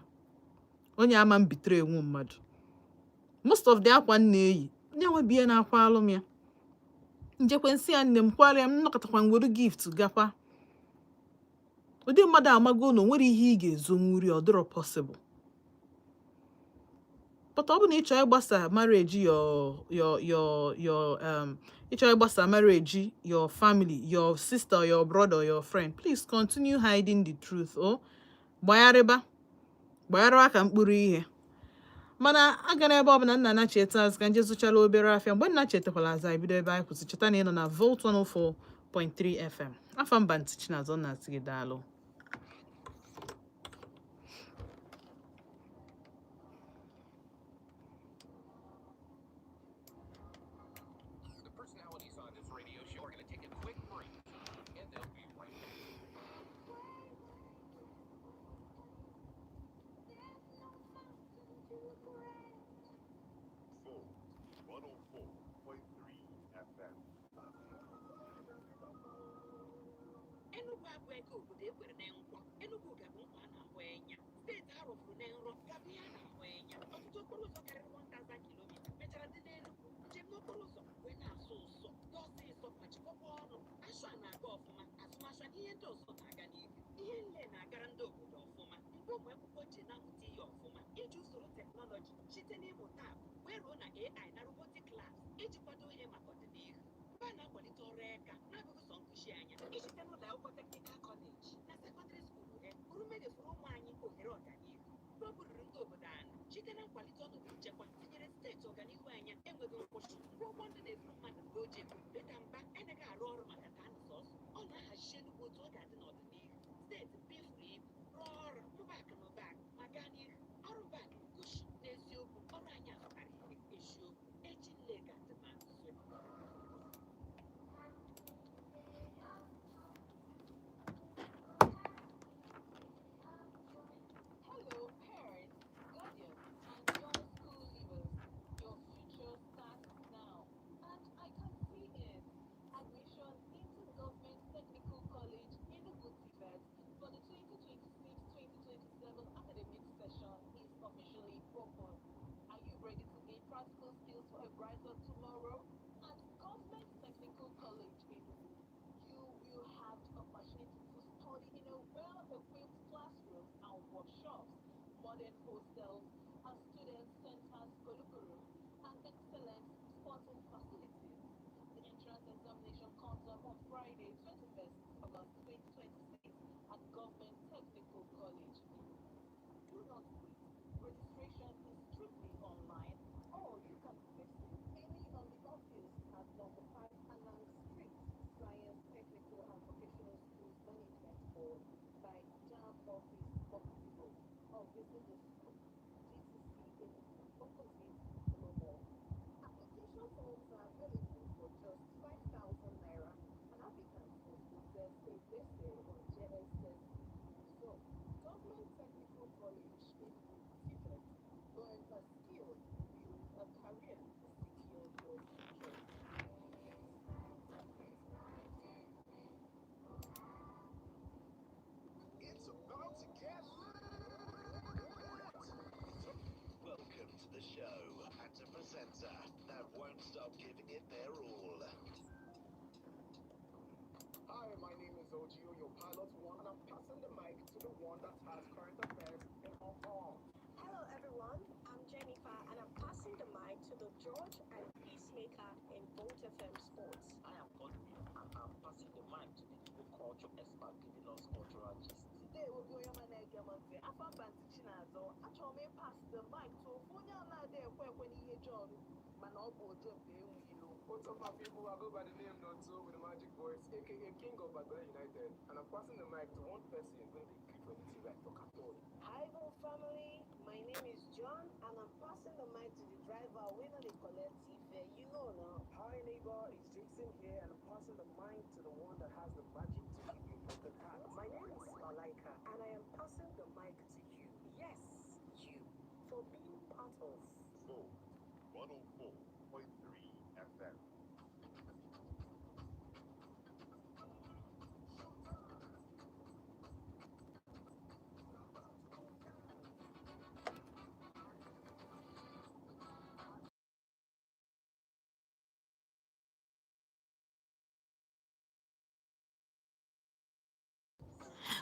Onye ama m bitere enwu mmadụ. Most of the akwa nne-eyi nyanwe biye na akwa alụm ya. Njekwensi ya nne m kwara m nnọkọtakwa ngwere gift gakwa. Ụdị mmadụ amago na nwere ihe ị ga-ezonwuri ọ dịrọ possible. But ọ bụ na ị chọọ ịgbasa marriage ịchọọ ịgbasa marriage your family, your sister, your brother, your friend, please continue hiding the truth. Gbagharịba ka mkpụrụ ihe. Mana agara ebe ọ bụ na nna na cheta azụ ka nje zụchala obere afịa mgbe nna chetakwala aza ibido ebe anyị kwụsị cheta na ị nọ na Volt 104.3 FM. Afa mba ntị Chinazọ na-asị gị daalụ.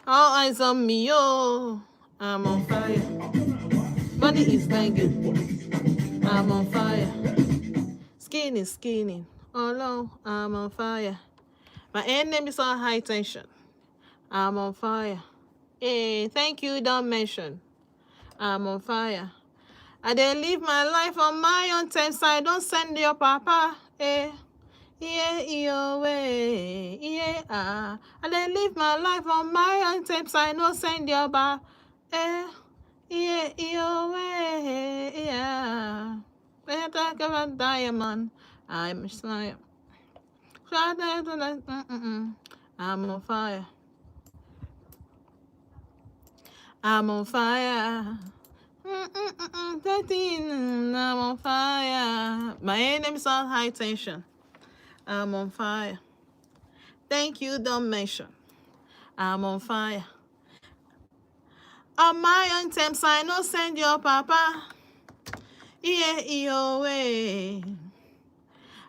All eyes on me, oh, I'm on fire. Body is banging, I'm on fire. Skin is skinning, oh no, I'm on fire. My name is on high tension, I'm on fire. Hey, thank you, don't mention, I'm on fire. I dey live my life on my own terms, I don't send your papa, eh. Yeah, your way, yeah, ah. I dey live my life on my own terms, I don't send your papa, eh. Yeah, your way, yeah. When you talk about diamond, I'm sorry. I'm on fire. I'm on fire. I'm on fire. My name is on high tension. I'm on fire. Thank you, don't mention. I'm on fire. On my own terms, I no send your papa. Yeah, your way.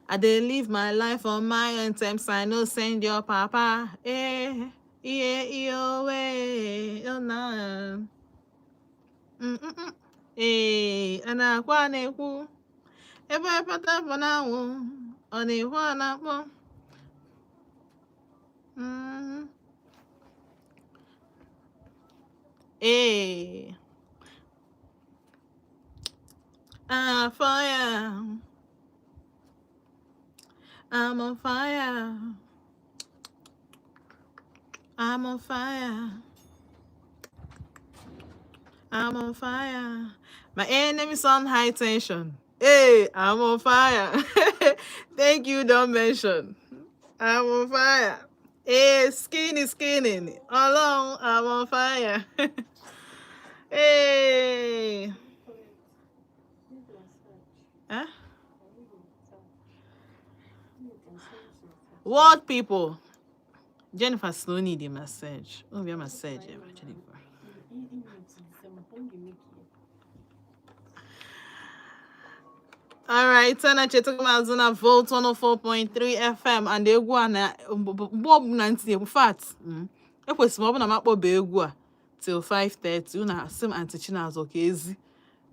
I dey live my life on my own terms, I no send your papa. Yeah, your way. Oh, no. Ana kwa na-ekwu. Ebe epeta bụ n'anwụ. Ọ na-ekwu a na-akpọ. Hey, fire. I'm on fire. I'm on fire. I'm on fire. My enemy's on high tension. Hey, I'm on fire. Thank you, don't mention. I'm on fire. Hey, skinny. Alone, I'm on fire. Hey. Huh? What people? Jennifer still need a massage. Oh, we have massage, Jennifer. All right, Tana Chetukamazuna Volt 104.3 FM and the Eguana Bob Nancy. In fact, it was more than a map of Begua till 5:30. Una sim antichina's okay.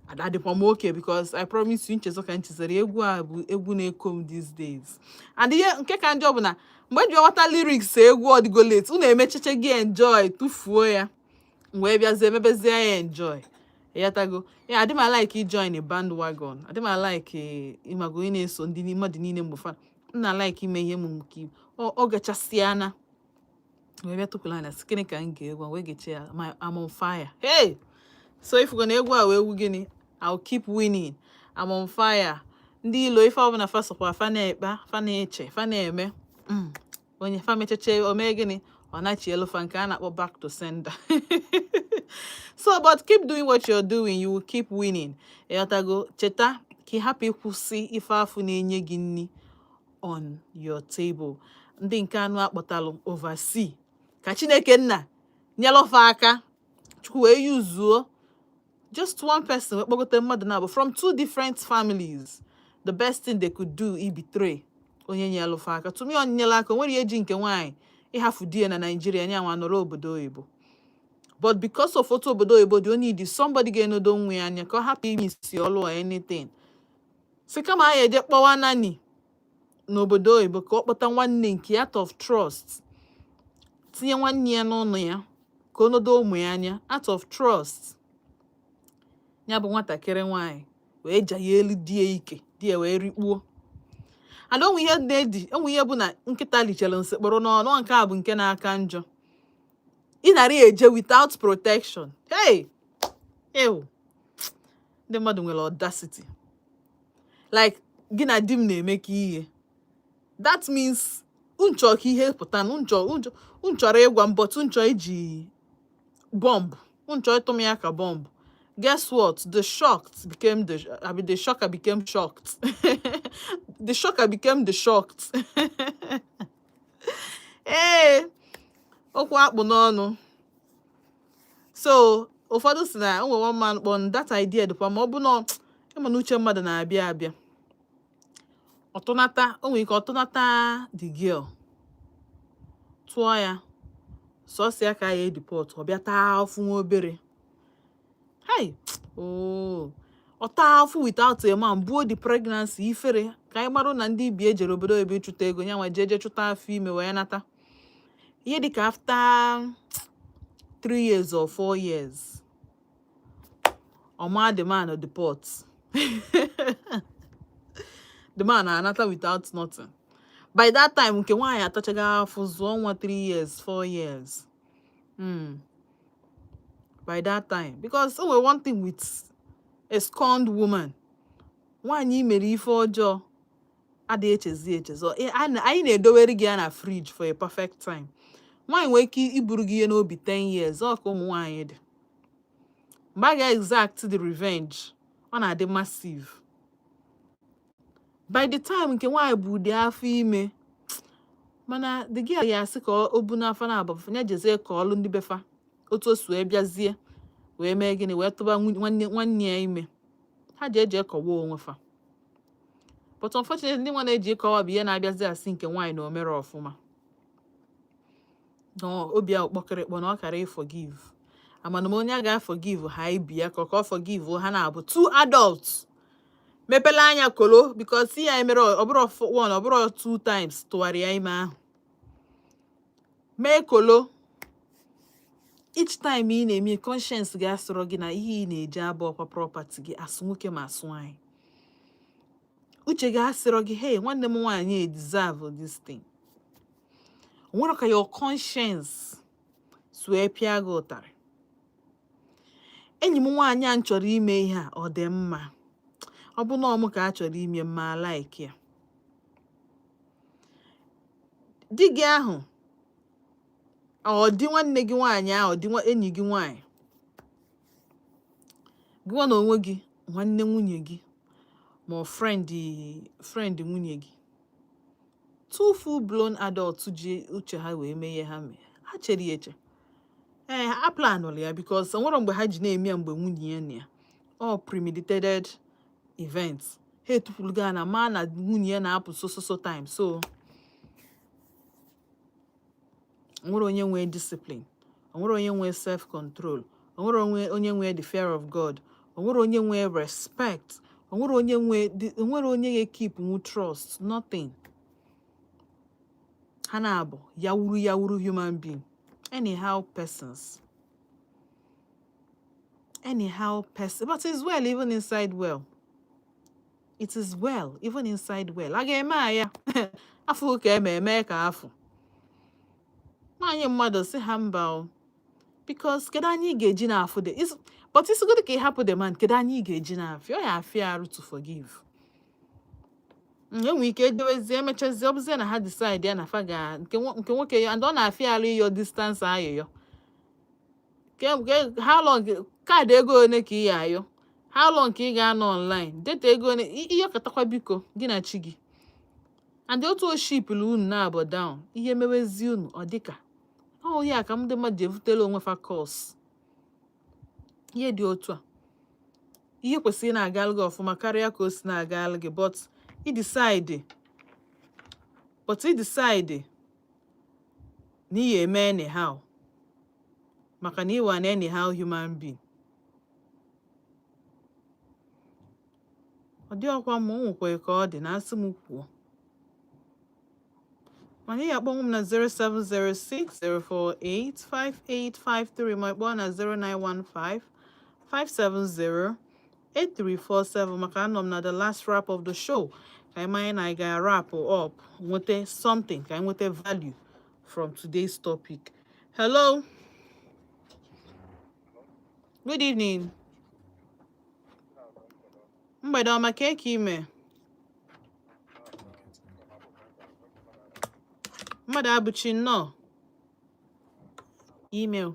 I had the okay because I promise you, Cheso can't say Egua come these days. And the year can job na when you water lyrics say Egua go late. Una mecheche enjoy to fuya. Where you say enjoy. Yeah, I didn't like he join a bandwagon. I didn't like Imagoine so dini madini mufa. I like him muki. Or get chasiana. We to plan a skinny can give when we get here. I'm on fire. Hey! So if we're gonna go away, we're gonna I'll keep winning. I'm on fire. Dilu if I want to first of all, fane me. When you find me or megani or not yellow fan can go back to sender. So, but keep doing what you're doing, you will keep winning. Eyatago cheta ki happy kusi if afunenye gini on your table. Ndi nke anu akpotalo oversee. Ka Chineke nna nyelo fa aka chukwu yuzuo just one person but from two different families. The best thing they could do is betray onye nyelo fa aka. To me on nyela aka nwere eji nke nwanyị ihafu die na Nigeria nya nwa noro obodo oyibo. But because of photo obodo oyibo, you need somebody get no don we anya ka happy miss all or anything. So kama aye je kpowa nani n'obodo oyibo ka okpota nwanne nke out of trust. Tinye nwanne ya n'ọnụ ya ka onodo ụmụ ya anya out of trust. Nya bụ nwatakịrị nwanyị wee jaye elu die ike die wee rikpuo. I don't hear daddy enwe ihe bụ na nkịta lichele nsekporo n'ọnụ nke a bụ nke na-aka njọ. Inari eje without protection. Hey! Ew. The mother will audacity. Like, gina dim na-eme ka ihe. That means uncho ka ihe pụta unchọrọ ịgwa mbọtụ unchọ iji bomb. Unchọ ịtụm ya ka bomb. Guess what? The shocker became shocked. The shocker became the shocked. Hey! Okwu akpụ n'ọnụ. So, ụfọdụ si na onwe one man kpọn that idea dịkwa ma ọ bụ na ịma na uche mmadụ na-abịa abịa. Ọtụnata, onwe ike ọtụnata the girl. Tụọ ya. Sọsị aka ya deport, ọ bịa taa afụ nwa obere. Hey! Oh! Ọ taa afụ without a man, buo the pregnancy ifere. Ka anyị marụ na ndị bi ejere obodo ebe ịchụta ego, ya nwa jeje chụta afọ ime wee nata. Ihe dịka after 3 years or 4 years. Oma the man of the pot. The man anata without nothing. By that time, nke nwaanyị atachaga afọ zụọ nwa 3 years, 4 years. By that time. Because one thing with a scorned woman. Nwaanyị mere ife ọjọọ adịghị echezi. Anyị na-edowere gị ya na fridge for a perfect time. Nwaanyị nwere ike iburu gị ihe n'obi 10 years. Ọ ka ụmụ nwaanyị dị. Mgbe a ga-exact the revenge, ọ na-adị massive. By the time nke nwaanyị bụ ụdị afọ ime, Mana the girl ya asị ka o bu n'afọ na abụ nya jezie ka ọlụ ndị befa otu o si wee bịazie wee mee gịnị wee tụba nwanne ya ime. Ha ji eje kọwa onwe fa. But unfortunately ndị nwa na-eji ịkọwa bụ ihe na-abịazi asị nke nwaanyị na o mere ọfụma. Obi ahụ kpọkịrịkpọ na ọ kara forgive. Amana m onye a ga-forgive ha ibi ya ka ọ forgive ha na-abụ two adults. Mepele anya kolo because ya emere ọbụrụ one ọbụrụ 2 times tụwara ya ime ahụ. Mee kolo each time ị na-eme conscience ga-asọrọ gị na ihe ị na-eji abụ ọkwa property gị asụ nwoke ma asụ nwanyị. Uche ga-asịrọ gị hey nwanne m nwaanyị deserve this thing. Nwere ka your conscience swee pịa gị ụtarị. Enyi m nwaanyị a chọrọ ime ihe a ọ dị mma. Ọ bụ na ọmụ ka a chọrọ ime mma like ya. Di gị ahụ ọ dị nwanne gị nwaanyị ahụ ọ dị enyi gị nwaanyị. Gịwa na onwe gị nwanne nwunye gị ma friend nwunye gị. 2 full blown adults ji uche ha wee mee ihe ha mee. Ha chere eche. Ha planụrụ ya because nwere mgbe ha ji na-eme mgbe nwunye ya na ya. All premeditated events. Ha etufulu gaa na ma na nwunye ya na-apụ so time. So nwere onye nwee discipline. Nwere onye nwee self control. Nwere onye nwee the fear of God. Nwere onye nwee respect. Nwere onye ga keep trust. Nothing. Ha na-abụ yawuru human being. Anyhow persons. But it's well even inside well. It is well even inside well. A ga-eme ya. Afọ ka eme ka afọ. Nwaanyị mmadụ si ha mba because kedu anyị ga-eji na afọ de. But it's good ka ị hapụ the man kedu anyị ga-eji na afọ. Ọ ya afịa arụ to forgive. Enwe ike edowezie emechazie ọbụzie na ha decide ya na fa ga nke nwoke ya and ọ na-afịa arụ your distance ayọ. How long kaadị ego one ka ị ayọ? How long ka ị ga-anọ online? Data ego one ihe katakwa biko gị na chi gị. And otu o ship unu na-abọ down ihe mewezi unu ọ dịka ya ka ndị mmadụ evutela onwe fa course. Ihe dị otu a ihe kwesịrị na-agalụ gị ọfụma karịa ka o si na-agalụ gị but ị decide na ihe eme anyhow maka na ịwa na anyhow human being. Ọ dị ọkwa ma o nwekwe ka ọ dị na asị m kwuo. Mana ị akpọnwụ m na 07060485853 ma ịkpọ na 0915-570-8347 maka anọ m na the last wrap of the show. Ka anyị manye na anyị ga-wrap up nwete something ka anyị nwete value from today's topic. Hello. Good evening. Mgbede ọma ka eke ime. Mmadụ abụchi nnọọ. Email.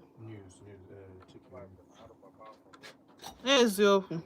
Eziokwu.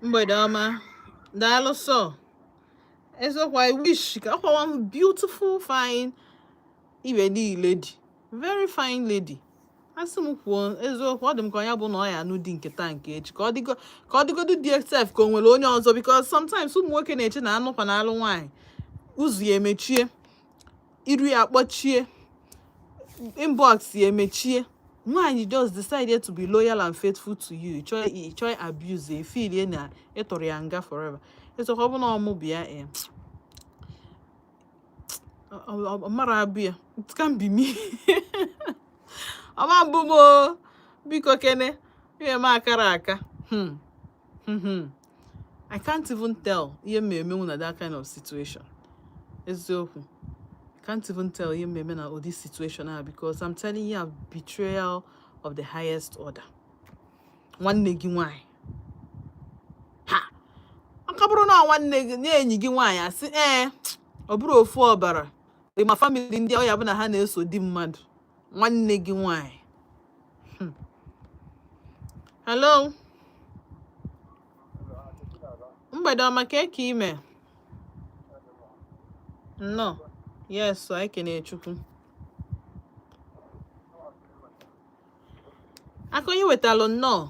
Mgbede ọma. Daalụ sọ. And so I wish one beautiful, fine, even lady, very fine lady. Asụmkwuo eziokwu ọ dị m ka onye bụ na ọ ya anụ di nke taa nke echi ka ọ dịgodu DXF ka o nwere onye ọzọ because sometimes ụmụ nwoke na-eche na anụkwa na alụ nwaanyị ụzọ ya emechie iru ya akpọchie inbox ya emechie nwaanyị just decided to be loyal and faithful to you chọọ abuse ya feel na ịtụrụ ya nga forever eziokwu ọ bụ na ọmụ bịa mara abịa it can be me Ama bumo biko kene m akara aka I can't even tell ihe mmemme na that kind of situation eziokwu I can't even tell ihe mmemme na this situation because I'm telling you betrayal of the highest order nwanne gị nwanyị ha akabụrụ na nwanne gị na enyi gị nwanyị asị ọ bụrụ ofu ọbara dị ma family ndị ọ ya bụ na ha na-eso di mmadụ nwanne gị nwanyị hello mgbede ọma ka eke ime nnọọ yes anyị kene chukwu aka onye wetalụ nnọọ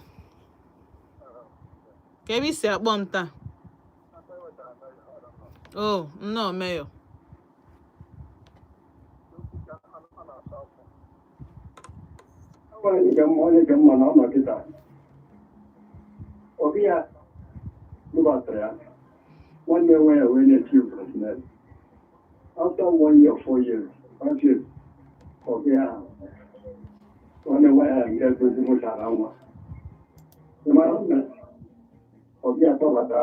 ka ebe isi akpọ m taa oh nnọọ meyo onye ka mma na ọ nọ kịta obi ya lụbatara ya nwanne nwe ya wee na-eti president after 1 year 4 years 5 years obi ya nwanne nwe ya ga-edozi mụchara nwa ịmara na obi ya tọbata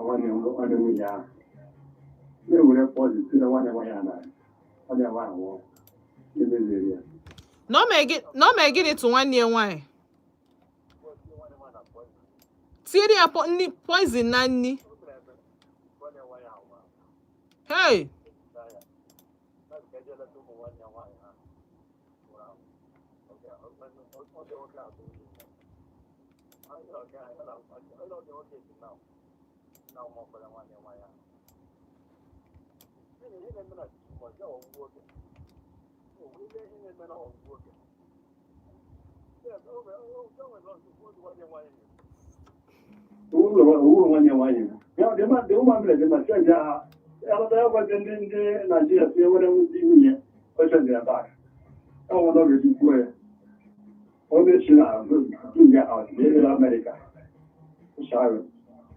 nwanne nwunye ahụ na-ewere pọzi na nwanne nwe ya na onye nwe ahụ emeziri ya no me gịnị tụ nwanne ya nwaanyị tiere ya poison na nni hey nwanne nwaanyị ya dị ụmụ dị ma cheji agha alata ya gwazi ndị Naijiria si enwere ndị nwunye ochezi ebe a ọnwụ na ogeji kwuo ya oge chi na india out na ebere Amerịka ụsharụ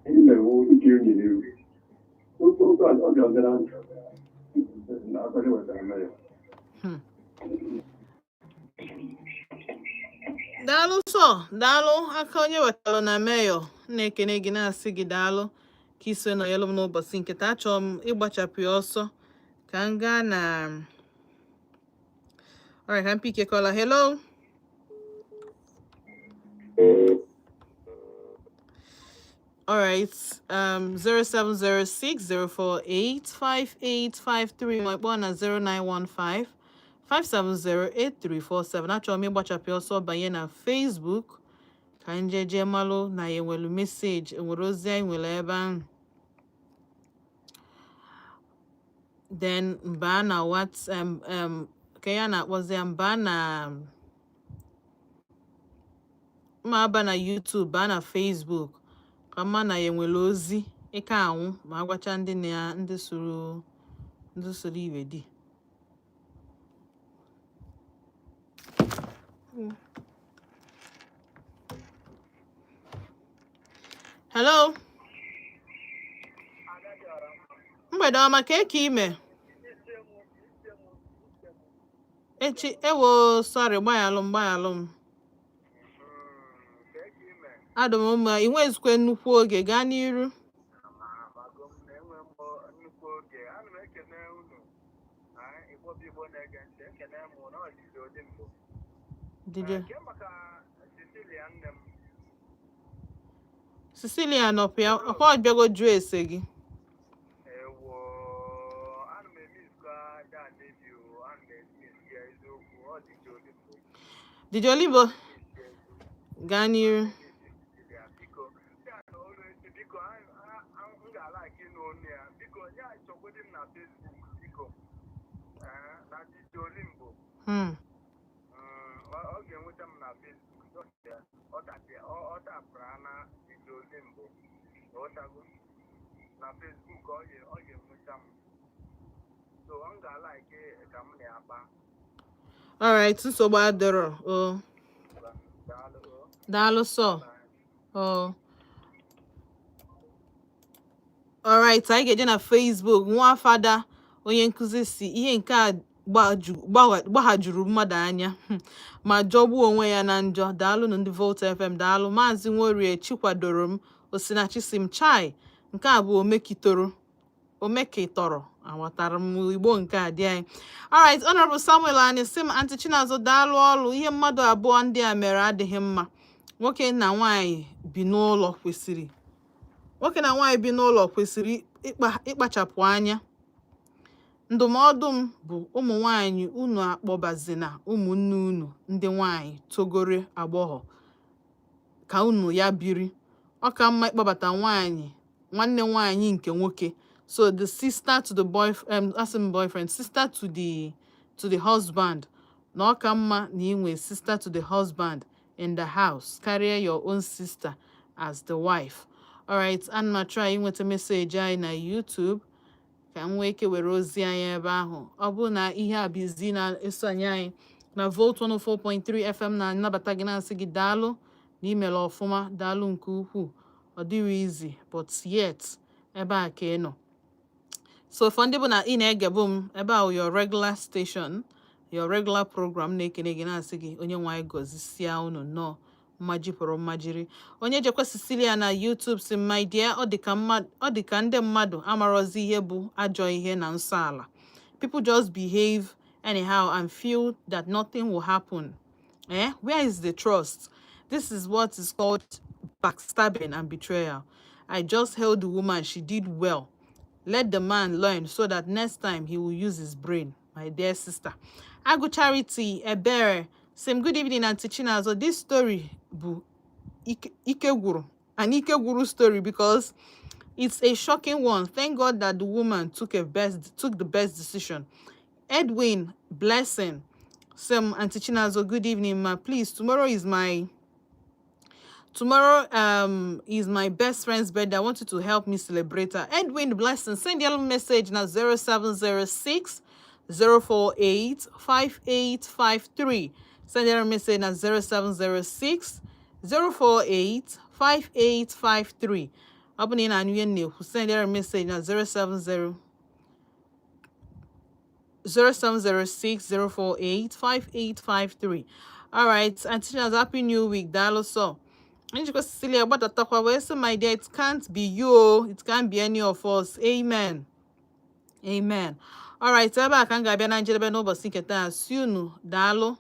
imewu ikiri nyere iwu okpokoko ọbịa ọzara na akwari wetara mere daalụ sọ daalụ aka onye wetara na mayor na-ekene gị na-asị gị daalụ ka iso na yelụ m n'ụbọchị nketa achọrọ m ịgbachapụ ya ọsọ ka m gaa na alright ka m pikekọla hello alright 0706-048-5853 ma kpọọ na 0915 570-8347 achọrọ m ịgbachapụ ọsọ banye na Facebook ka njeje malụ na ya enwelu meseji enwere ozi anyị nwere ebe ahụ then mbaa na WhatsApp ka ya na-akpọzi ya mbaa na ma aba na YouTube baa na Facebook ka mma na ya enwere ozi ịka anwụ ma agwacha ndị soro iwe di hello mgbede ọma ka eke ime echi ewo sorry gbanyalụ m adụ m mma ị nwezikwe nnukwu oge gaa n'iru Cecilia nọpịa ọkwa ọbịago jụọ ese gị Did Olimbo gaa n'iru ga-alike ịnụ onu ya biko ya chọkwedi m na Facebook biko na Dilu ọ ga-enweta m na Facebook ọ tapụrụ na Dilu ọtago na Facebook ọ ga-enweta m so ọ ga-alike ka m na-akpa. All right, nsogbu adịrọ. Daalụ sọ. All right, anyị ga-eje na Facebook. Nwa fada onye nkụzi si ihe nke a gbahajuru mmadụ anya ma jọgbuo onwe ya na njọ. Daalụ na ndị Volta FM. Daalụ Maazị Nworie Chikwadoro m Osinachi si m chai nke a bụ omekitọrọ aghọtara m Igbo nke a dị anyị. Alright, Honorable Samuel anyị sị m Aunty Chinazọ daalụ ọlụ ihe mmadụ abụọ ndị a mere adịghị mma. Nwoke na nwaanyị bi n'ụlọ kwesịrị ịkpachapụ anya. Ndụmọdụ m bụ ụmụ nwaanyị unu akpọbazina ụmụnne unu ndị nwaanyị togoro agbọghọ ka unu ya biri. Ọ ka mma ịkpọbata nwanne nwaanyị nke nwoke. So the sister to the boyfriend, sister to the husband. Na ọ ka mma na inwe sister to the husband in the house. Carry your own sister as the wife. All right, and ma try inweta message anyị na YouTube ka m nwee ike were ozi anyị ebe ahụ. Ọ bụ na ihe a bizi na-eso anyị na Volt 104.3 FM na nnabata gị na-asị gị daalụ na imere ọfụma, daalụ nke ukwuu. Ọ dịrị easy but yet ebe a ka ị nọ. So for ndị bụ na ị na-egebu m ebe ahụ your regular station, your regular program na-ekene gị na-asị gị onye nwe anyị gọzisia unu nnọọ mmaji pụrụ mmajiri. Onye jekwa Cecilia na YouTube si my dear ọ dị ka ndị mmadụ amarozi ihe bụ ajọ ihe na nsọ ala. People just behave anyhow and feel that nothing will happen. Where is the trust? This is what is called backstabbing and betrayal. I just held the woman. She did well. Let the man learn so that next time he will use his brain. My dear sister. Agu Charity Ebere. Same good evening, Aunty Chinazọ. This story bu Ikegwuru. An Ikegwuru story because it's a shocking one. Thank God that the woman took the best decision. Edwin Blessing. Same Aunty Chinazọ. Good evening, ma. Please, tomorrow is my best friend's birthday. I want you to help me celebrate her. Edwin Blessing, send your message now 0706 048 5853. Send your message now 0706 048 5853. Opening and you send your message now 0706 048 5853. All right, Aunty Chinazọ, happy new week. Dalo so. And you go Cecilia, but my dear, it can't be you, it can't be any of us. Amen. Amen. All right, ebe a ka m ga-abịa na njedebe n'ụbọchị nke taa. Sunu daalụ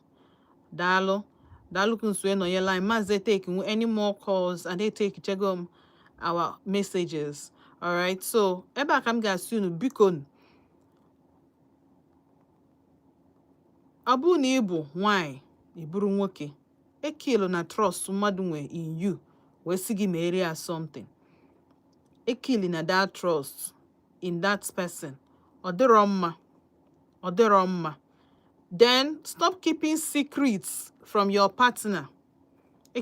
kunsue no your line. Maze take any more calls and they take chegom our messages. All right, so ebe a ka m ga-asị unu biko ọ bụ na ịbụ nwanyị ịbụrụ nwoke ekilo na trust mmadụ nwe in you wee sị gị mere ya something. Ekili na that trust in that person. Ọ dịrọ mma. Then stop keeping secrets from your partner.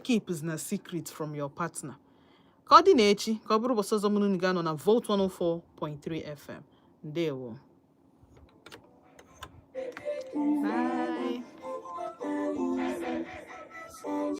Keep is na secret from your partner. Ka ọ dị na echi ka ọ bụrụ ụbọchị ọzọ mụ na unu ga-anọ na Volt 104.3 FM. Ndewo.